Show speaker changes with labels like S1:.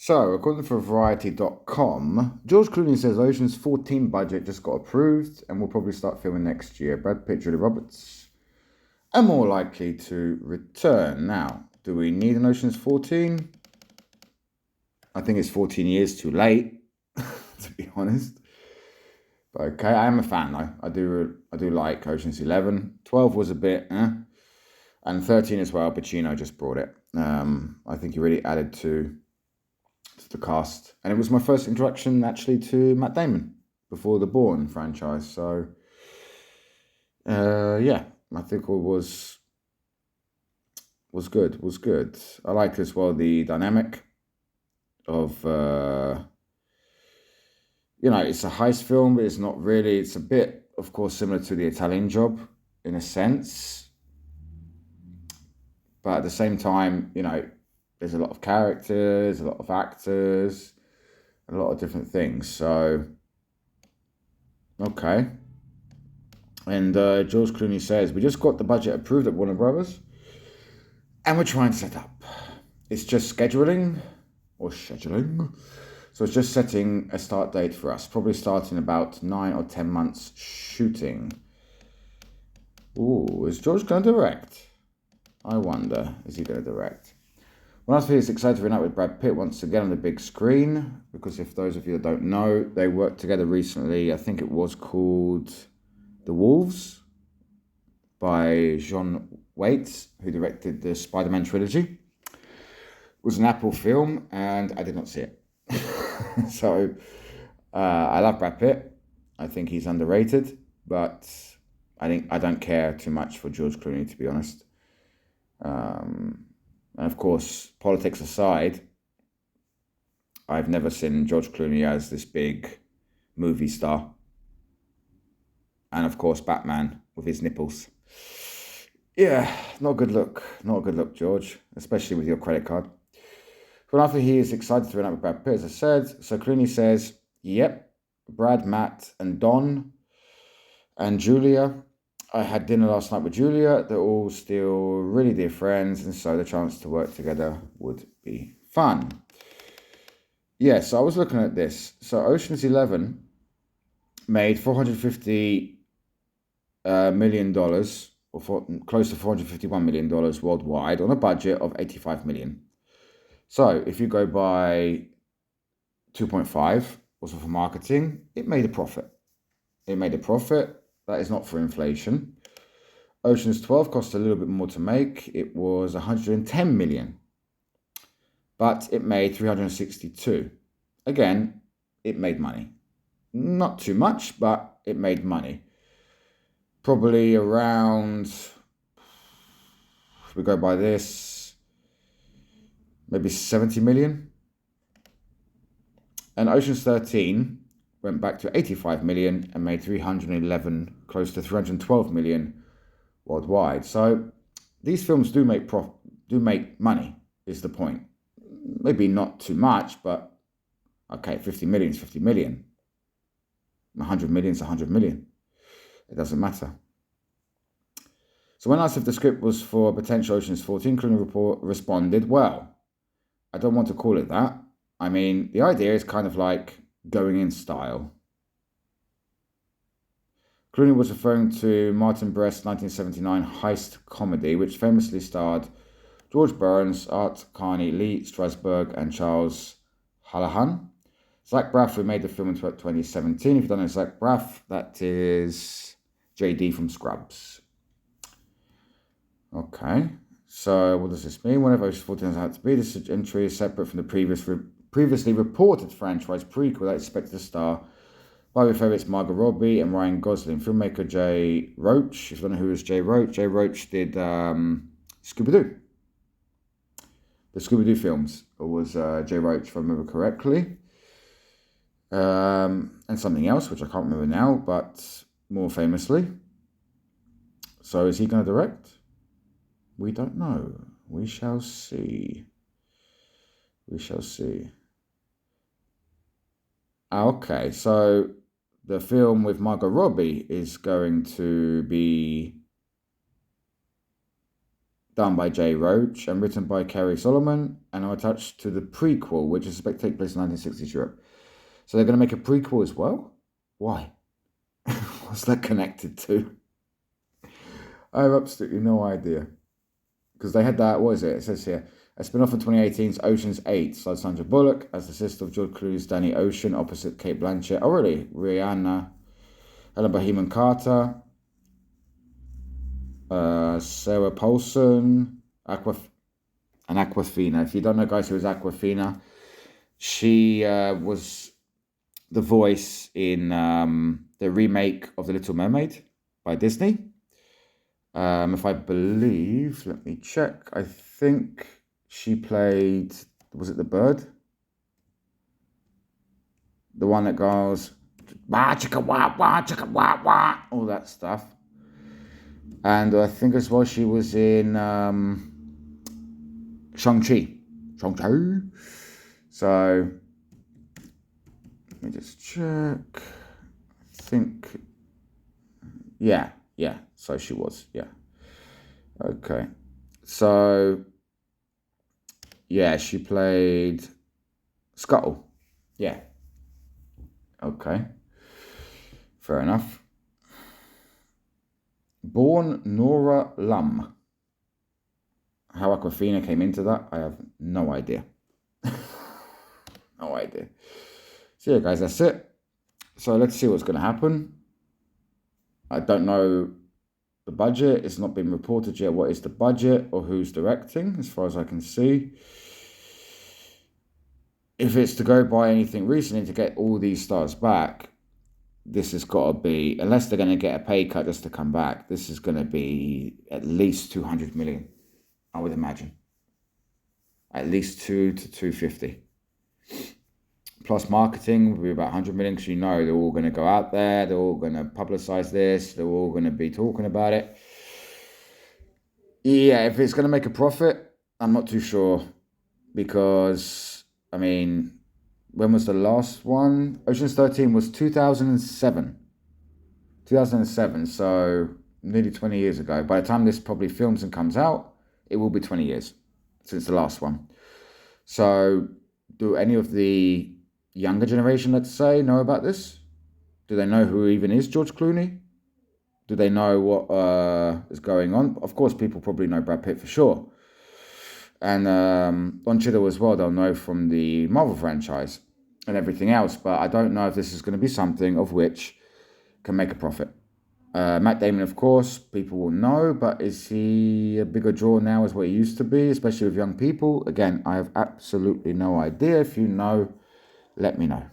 S1: So, according to Variety.com, George Clooney says Ocean's 14 budget just got approved and will probably start filming next year. Brad Pitt, Julia Roberts are more likely to return. Now, do we need an Ocean's 14? I think it's 14 years too late, to be honest. But okay, I am a fan though. I do like Ocean's 11. 12 was a bit, and 13 as well. Pacino just brought it. I think he really added to the cast, and it was my first introduction actually to Matt Damon before the Bourne franchise. So, yeah, I think it was good. Was good. I liked as well the dynamic of it's a heist film, but it's not really. It's a bit, of course, similar to The Italian Job in a sense, but at the same time, there's a lot of characters, a lot of actors, a lot of different things. So, okay. And George Clooney says, we just got the budget approved at Warner Brothers, and we're trying to set up. It's just scheduling. So it's just setting a start date for us, probably starting about 9 or 10 months shooting. Ooh, is George going to direct? I wonder, is he going to direct? Well, I feel he's excited to reunite with Brad Pitt once again on the big screen, because if those of you that don't know, they worked together recently. I think it was called The Wolves by John Waite, who directed the Spider-Man trilogy. It was an Apple film, and I did not see it. So, I love Brad Pitt. I think he's underrated, but I don't care too much for George Clooney, to be honest. And of course, politics aside, I've never seen George Clooney as this big movie star. And of course, Batman with his nipples. Yeah, not a good look. Not a good look, George, especially with your credit card. But after he is excited to reunite with Brad Pitt, as I said, so Clooney says, yep, Brad, Matt, and Don, and Julia. I had dinner last night with Julia. They're all still really dear friends, and so the chance to work together would be fun. Yeah, so I was looking at this. So Ocean's 11 made $450 million, or close to $451 million worldwide on a budget of $85 million. So if you go by 2.5, also for marketing, it made a profit. That is not for inflation. Ocean's 12 cost a little bit more to make. It was 110 million, but it made 362. Again, it made money. Not too much, but it made money. Probably around, if we go by this, maybe 70 million. And Ocean's 13 went back to 85 million and made 311, close to 312 million worldwide. So these films do make money, is the point. Maybe not too much, but okay, 50 million is 50 million. 100 million is 100 million. It doesn't matter. So when asked if the script was for potential Ocean's 14, Clooney responded, well, I don't want to call it that. I mean, the idea is kind of like going in style. Clooney was referring to Martin Brest's 1979 heist comedy, which famously starred George Burns, Art Carney, Lee Strasberg, and Charles Hallahan. Zach Braff, who made the film in 2017. If you don't know Zach Braff, that is JD from Scrubs. Okay, so what does this mean? Whenever Ocean's 14 has had to be, this entry is separate from the previously reported franchise prequel that is expected to star by your favourites Margot Robbie and Ryan Gosling. Filmmaker Jay Roach. If you don't know who is Jay Roach did Scooby-Doo. The Scooby-Doo films was Jay Roach, if I remember correctly. And something else, which I can't remember now, but more famously. So is he going to direct? We don't know. We shall see. Okay, so the film with Margot Robbie is going to be done by Jay Roach and written by Kerry Solomon, and are attached to the prequel, which is expected to take place in 1960s Europe. So they're going to make a prequel as well? Why? What's that connected to? I have absolutely no idea. Because they had that, what is it? It says here, a spin-off from 2018's Ocean's 8, stars Sandra Bullock as the sister of George Clooney's Danny Ocean, opposite Kate Blanchett. Oh, really? Rihanna, Helen Boheman Carter, Sarah Paulson, and Aquafina. If you don't know, guys, who is Aquafina, she was the voice in the remake of The Little Mermaid by Disney. If I believe, let me check. I think she played, was it the bird? The one that goes, wah, chicka, wah, wah, chicka, wah, wah, all that stuff. And I think as well she was in Shang-Chi. So, let me just check. I think, yeah. So she was, yeah. Okay. So, yeah, she played Scuttle. Yeah. Okay. Fair enough. Born Nora Lum. How Aquafina came into that, I have no idea. No idea. So yeah, guys, that's it. So let's see what's going to happen. I don't know the budget. It's not been reported yet what is the budget or who's directing, as far as I can see. If it's to go by anything recently to get all these stars back, this has got to be, unless they're going to get a pay cut just to come back, this is going to be at least 200 million, I would imagine. At least 2 to 250. Plus marketing will be about 100 million, because you know they're all going to go out there, they're all going to publicize this, they're all going to be talking about it. Yeah, if it's going to make a profit, I'm not too sure, because, I mean, when was the last one? Ocean's 13 was 2007. 2007, so nearly 20 years ago. By the time this probably films and comes out, it will be 20 years since the last one. So, do any of the younger generation, let's say, know about this? Do they know who even is George Clooney? Do they know what is going on? Of course, people probably know Brad Pitt for sure. And Don Cheadle as well, they'll know from the Marvel franchise and everything else. But I don't know if this is going to be something of which can make a profit. Matt Damon, of course, people will know, but is he a bigger draw now as what he used to be, especially with young people? Again, I have absolutely no idea. If you know, let me know.